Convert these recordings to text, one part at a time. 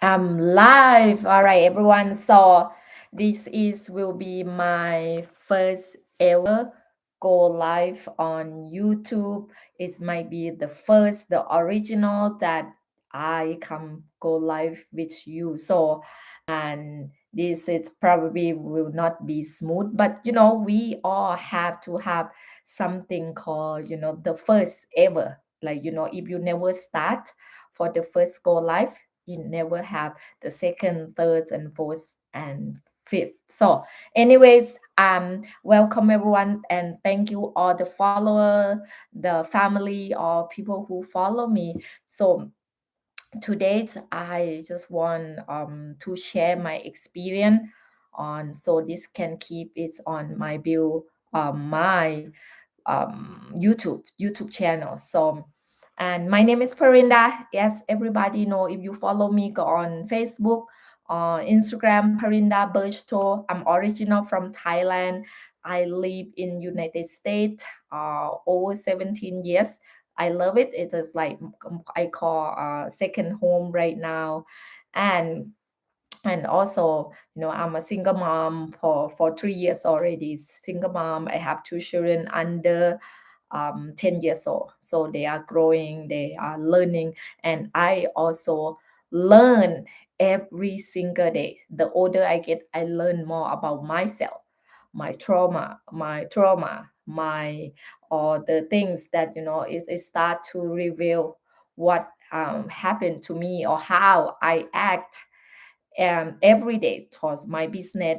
I'm live. All right, everyone. So this is will be my first ever go live on YouTube. It might be the first, the original that I come go live with you. So and this is probably will not be smooth, but we all have to have something called the first ever. Like if you never start for the first go live, you never have the second, third, and fourth and fifth. So, anyways, welcome everyone, and thank you all the follower, the family, or people who follow me. So today I just want to share my experience on, so this can keep it on my bill, my YouTube channel. So, and my name is Parinda. Yes, everybody know, if you follow me, go on Facebook, on Instagram, Parinda Berchto. I'm original from Thailand. I live in United States over 17 years. I love it. It is like I call second home right now. And also, I'm a single mom for 3 years already. Single mom. I have two children under 10 years old, so they are growing, they are learning, and I also learn every single day. The older I get, I learn more about myself, my or the things that it start to reveal what happened to me, or how I act every day towards my business,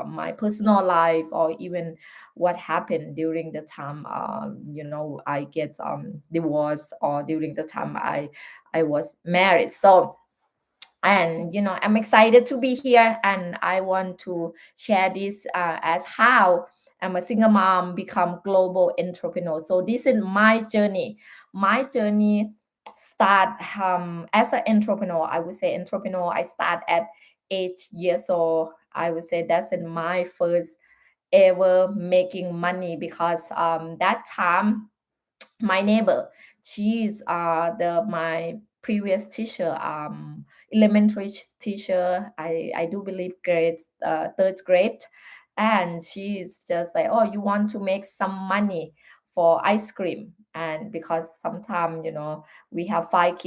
my personal life, or even what happened during the time I get divorced, or during the time I was married. So, and I'm excited to be here, and I want to share this as how I'm a single mom become global entrepreneur. So this is my journey start as an entrepreneur. I would say entrepreneur, I start at 8 years old. I would say that's in my first ever making money, because that time my neighbor, she's the my previous teacher, elementary teacher, I do believe grade third grade. And she's just like, oh, you want to make some money for ice cream. And because sometimes we have five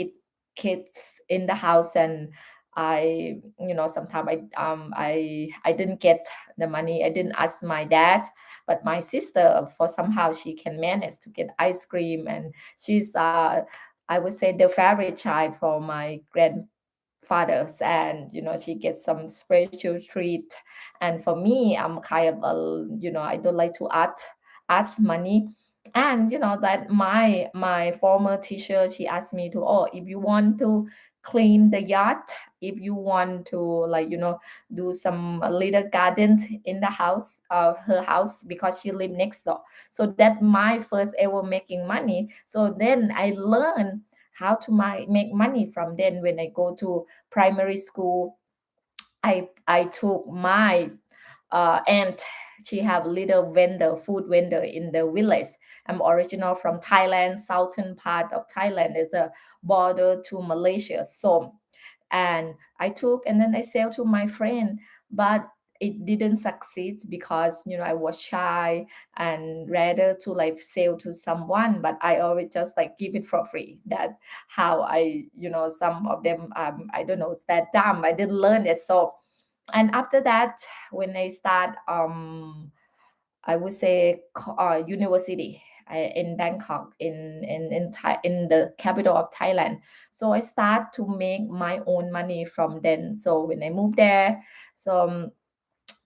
kids in the house, and I sometimes I didn't get the money. I didn't ask my dad, but my sister, for somehow she can manage to get ice cream. And she's I would say the favorite child for my grandfathers. And she gets some special treat. And for me, I'm kind of I don't like to ask money. And that my former teacher, she asked me to, oh, if you want to clean the yard, if you want to, like do some little gardens in the house of her house, because she lived next door. So that my first ever making money. So then I learned how to make money from then. When I go to primary school, I took my aunt. She have little vendor, food vendor in the village. I'm original from Thailand, southern part of Thailand. It's a border to Malaysia. So, and I took, and then I sell to my friend. But it didn't succeed, because I was shy, and rather to like sell to someone. But I always just like give it for free. That how I, some of them, I don't know, it's that dumb, I didn't learn it. So, and after that, when I start I would say university in Bangkok, in the capital of Thailand. So I start to make my own money from then. So when I moved there, so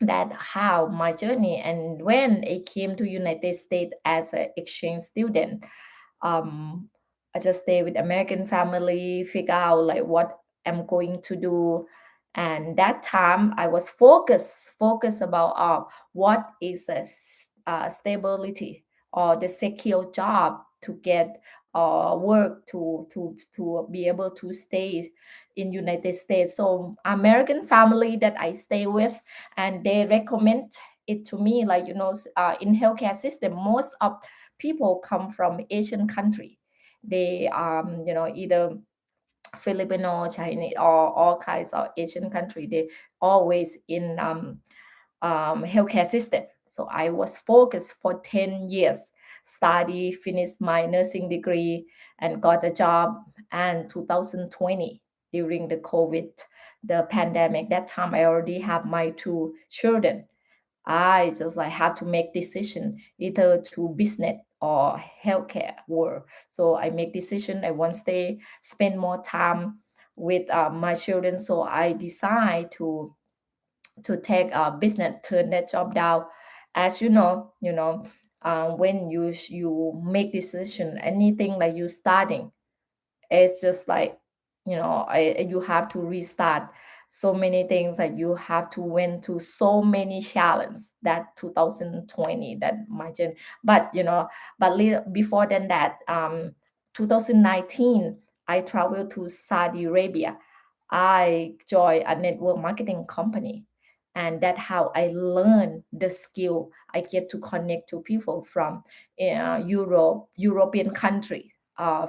that how my journey. And when I came to United States as an exchange student, um I just stay with American family, figure out like what I'm going to do. And that time I was focused about what is stability, or the secure job to get work to be able to stay in United States. So American family that I stay with, and they recommend it to me, like in healthcare system, most of people come from Asian country. They either Filipino, Chinese, or all kinds of Asian country, they always in healthcare system. So I was focused for 10 years, study, finished my nursing degree, and got a job. And 2020, during the COVID, the pandemic, that time I already have my two children. I just like have to make decision either to business or healthcare world. So I make decision. I want to stay spend more time with my children. So I decide to take a business, turn that job down. As when you make decision, anything like you starting, it's just like you have to restart so many things, like you have to went to so many challenges that 2020 that my gen. But before than that, 2019 I traveled to Saudi Arabia. I joined a network marketing company, and that's how I learned the skill. I get to connect to people from European countries,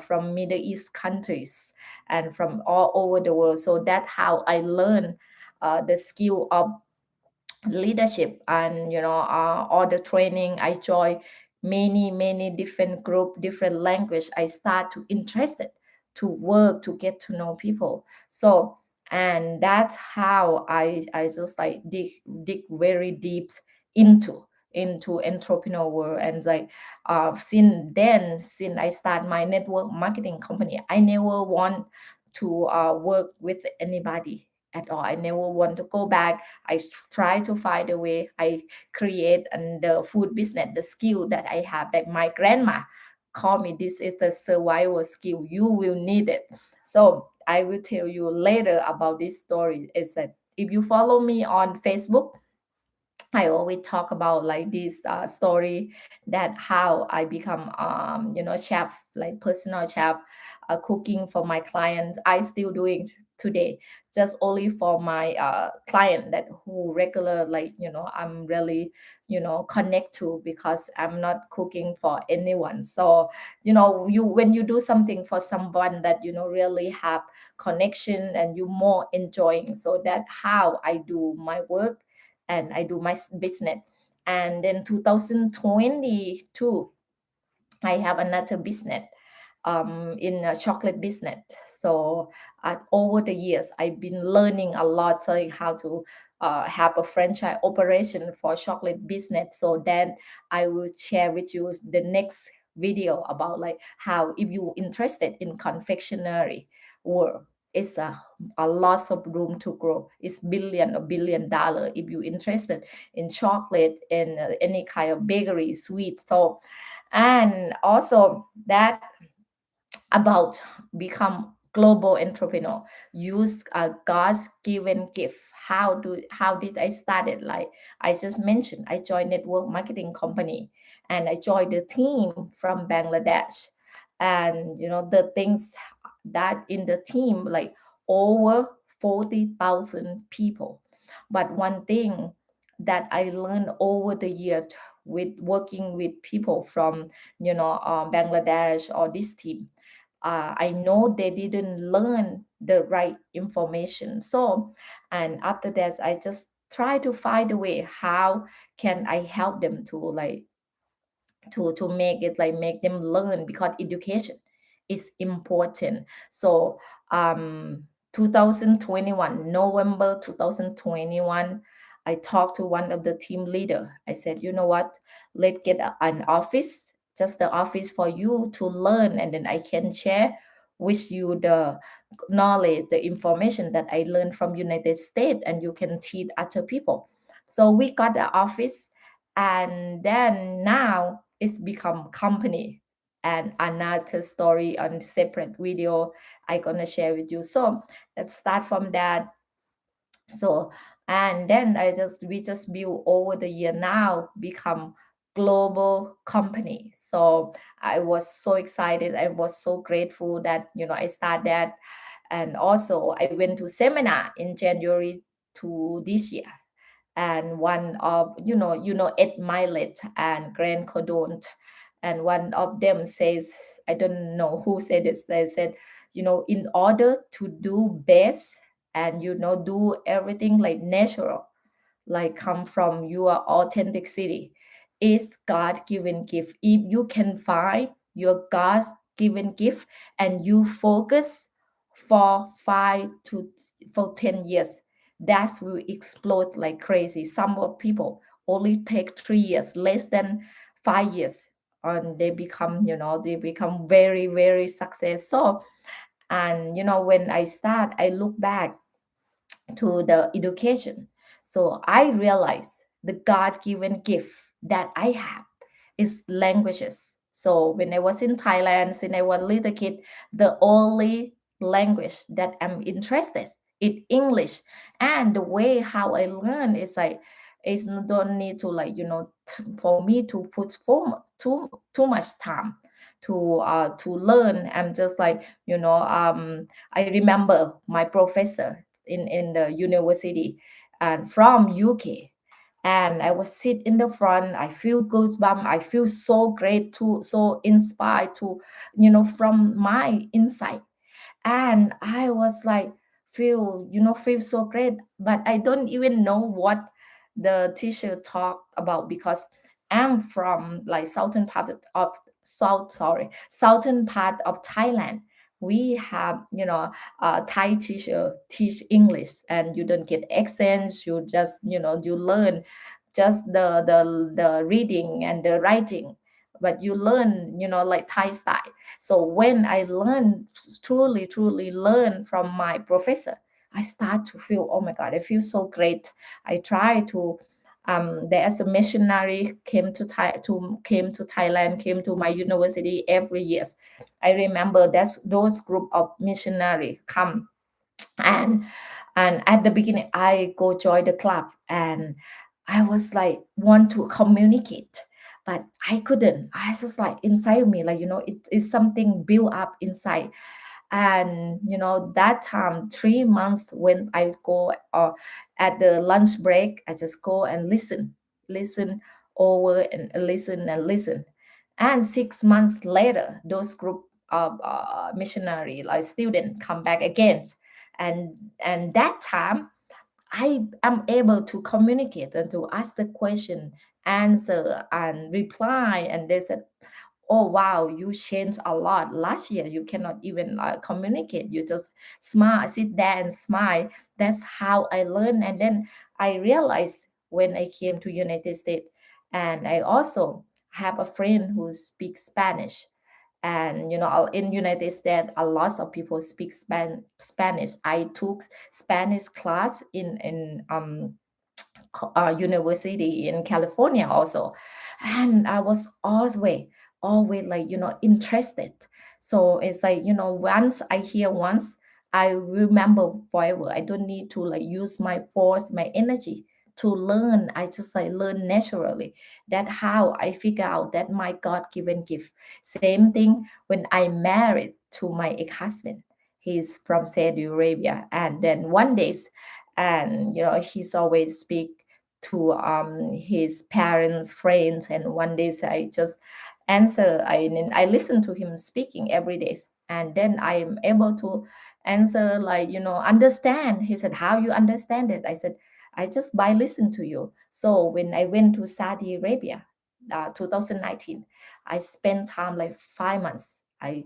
from Middle East countries, and from all over the world. So that's how I learned the skill of leadership. And all the training I join, many different group, different language, I start to interested to work, to get to know people. So, and that's how I just like dig very deep into entrepreneur world. And like since I start my network marketing company, I never want to work with anybody at all. I never want to go back. Try to find a way. I create and the food business, the skill that I have, that my grandma call me, this is the survival skill. You will need it. So I will tell you later about this story. Is that if you follow me on Facebook, I always talk about like this story, that how I become chef, like personal chef, cooking for my clients. I still doing today, just only for my client that who regular, like I'm really connect to, because I'm not cooking for anyone. So you when you do something for someone that really have connection and you more enjoying. So that how I do my work and I do my business. And then 2022, I have another business in a chocolate business. So over the years, I've been learning a lot, like how to have a franchise operation for chocolate business. So then I will share with you the next video about like how, if you interested in confectionery world, it's a lots of room to grow. It's $1 billion if you interested in chocolate and any kind of bakery, sweet. So, and also that about become global entrepreneur, use a God's given gift. How did I start it? Like I just mentioned, I joined network marketing company, and I joined the team from Bangladesh. And the things that in the team, like over 40,000 people. But one thing that I learned over the year with working with people from Bangladesh or this team, I know they didn't learn the right information. So, and after that, I just try to find a way how can I help them to like to make it, like make them learn, because education is important. So 2021 November 2021, I talked to one of the team leader. I said, you know what, let's get an office, just the office for you to learn, and then I can share with you the knowledge, the information that I learned from United States, and you can teach other people. So we got the office, and then now it's become company, and another story on separate video I gonna share with you. So let's start from that. So, and then we just build over the year, now become global company. So I was so excited, I was so grateful that I started that. And also I went to seminar in January to this year, and one of Ed Milet and Grant Cardone, and one of them says, I don't know who said this, they said, in order to do best and do everything like natural, like come from your authenticity, is God given gift. If you can find your God given gift and you focus for 5 to 10 years, that will explode like crazy. Some of people only take 3 years, less than 5 years, and they become very, very successful. And when I start, I look back to the education. So I realized the God given gift that I have is languages. So when I was in Thailand, since I was a little kid, the only language that I'm interested in English. And the way how I learn is like, is don't need to like, for me to put too much time to learn. I'm just like, I remember my professor in the university and from UK, and I was sit in the front. I feel goosebumps. I feel so great, to so inspired to, from my inside. And I was like, feel so great, but I don't even know what the teacher talked about, because I'm from like southern part of Thailand. We have, Thai teacher teach English, and you don't get accents. You just, you learn just the reading and the writing, but you learn, like Thai style. So when I learn, truly learn from my professor, I start to feel, oh my God, I feel so great. I try to, there's a missionary came to Thailand, came to my university every year. I remember that's those group of missionary come, and at the beginning I go join the club, and I was like want to communicate, but I couldn't. I was just like inside me, like, it is something built up inside. And that time, 3 months, when I go at the lunch break, I just go and listen over and listen and listen. And 6 months later, those group of missionary like student come back again, and that time I am able to communicate and to ask the question, answer and reply. And they said, oh wow, you changed a lot. Last year you cannot even communicate, you just smile, sit there and smile. That's how I learned. And then I realized when I came to United States, and I also have a friend who speaks Spanish. And in United States, a lot of people speak Spanish. I took Spanish class in university in California also. And I was always like, interested. So it's like, once I hear once, I remember forever. I don't need to like use my force, my energy to learn. I just like learn naturally. That how I figure out that my God-given gift. Same thing when I married to my ex-husband. He's from Saudi Arabia. And then one day, and he's always speak to his parents, friends. And one day I just answer. I listen to him speaking every day, and then I am able to answer, like, understand. He said, how you understand it? I said, I just by listen to you. So when I went to Saudi Arabia, 2019, I spent time like 5 months. I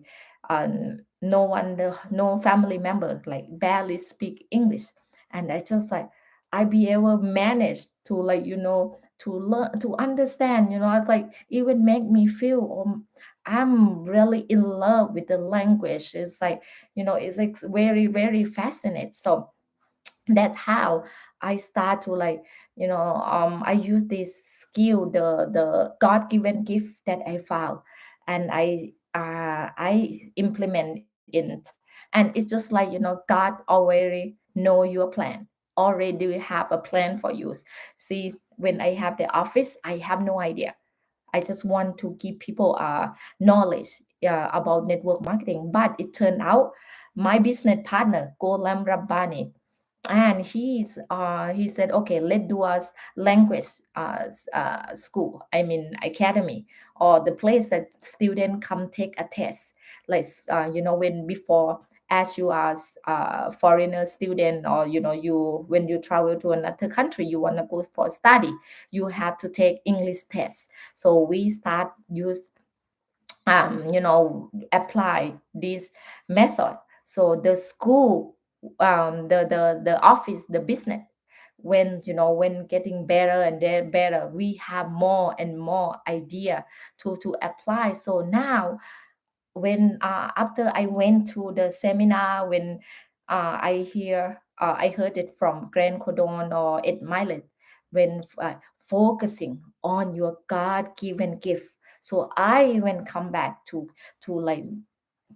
no one, no family member like barely speak English. And I just like, I be able to manage to like, to learn, to understand. It's like even make me feel, I'm really in love with the language. It's like, it's like very, very fascinating. So that's how I start to like, I use this skill, the God-given gift that I found, and I implement it. And it's just like, God already know your plan, already have a plan for you. See, when I have the office, I have no idea. I just want to give people knowledge about network marketing. But it turned out my business partner, Golam Rabbani, and he said, okay, let's do a language school, I mean academy, or the place that student come take a test, like when before as you are foreigner student, or you when you travel to another country, you want to go for study, you have to take English test. So we start use apply this method. So the school, the office, the business, when getting better and then better, we have more and more idea to apply. So now when after I went to the seminar, when I heard it from Grant Cardone or Ed Milet, when focusing on your God-given gift. So I when come back to like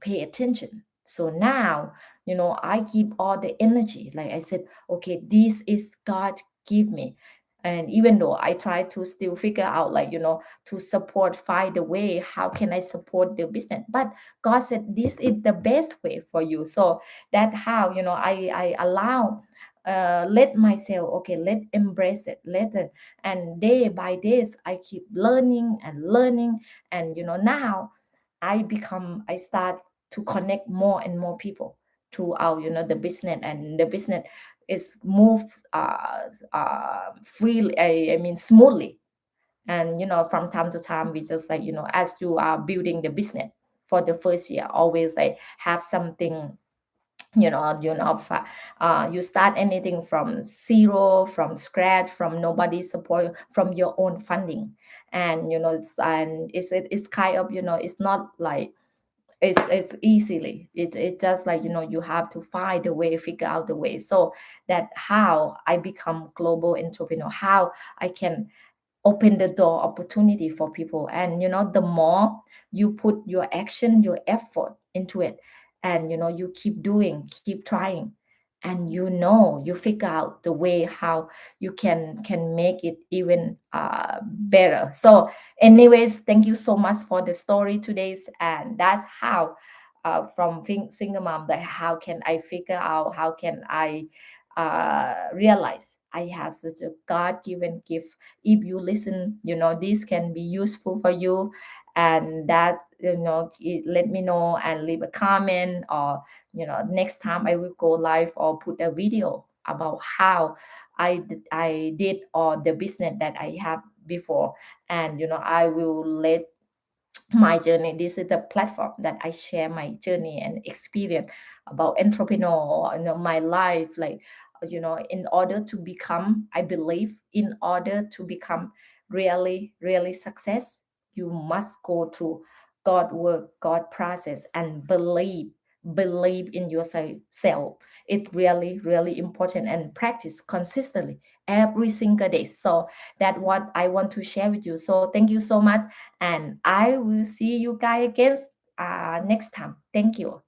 pay attention. So now, I keep all the energy. Like I said, okay, this is God give me. And even though I try to still figure out, like, to support, find a way, how can I support the business? But God said, this is the best way for you. So that how, I allow, let myself, okay, let embrace it, let it. And day by days, I keep learning and learning. And, now I start to connect more and more people throughout the business, and the business is moves freely, I mean smoothly. And from time to time, we just like, as you are building the business for the first year, always like have something, you start anything from zero, from scratch, from nobody support, from your own funding. And it's kind of, it's not like it's easily, it's just like, you have to find a way, figure out the way. So that how I become global entrepreneur, how I can open the door opportunity for people. And the more you put your action, your effort into it, and you keep doing, keep trying, and you figure out the way how you can make it even better. So anyways, thank you so much for the story today's. And that's how, from single mom, that how can I figure out, how can I realize I have such a God-given gift. If you listen, this can be useful for you. And that, let me know and leave a comment, or next time I will go live or put a video about how I did, or the business that I have before. And I will let my journey. This is the platform that I share my journey and experience about entrepreneur, my life. Like, in order to become, I believe, in order to become really, really success, you must go through God work, God process, and believe in yourself. It's really, really important, and practice consistently every single day. So that's what I want to share with you. So thank you so much, and I will see you guys again next time. Thank you.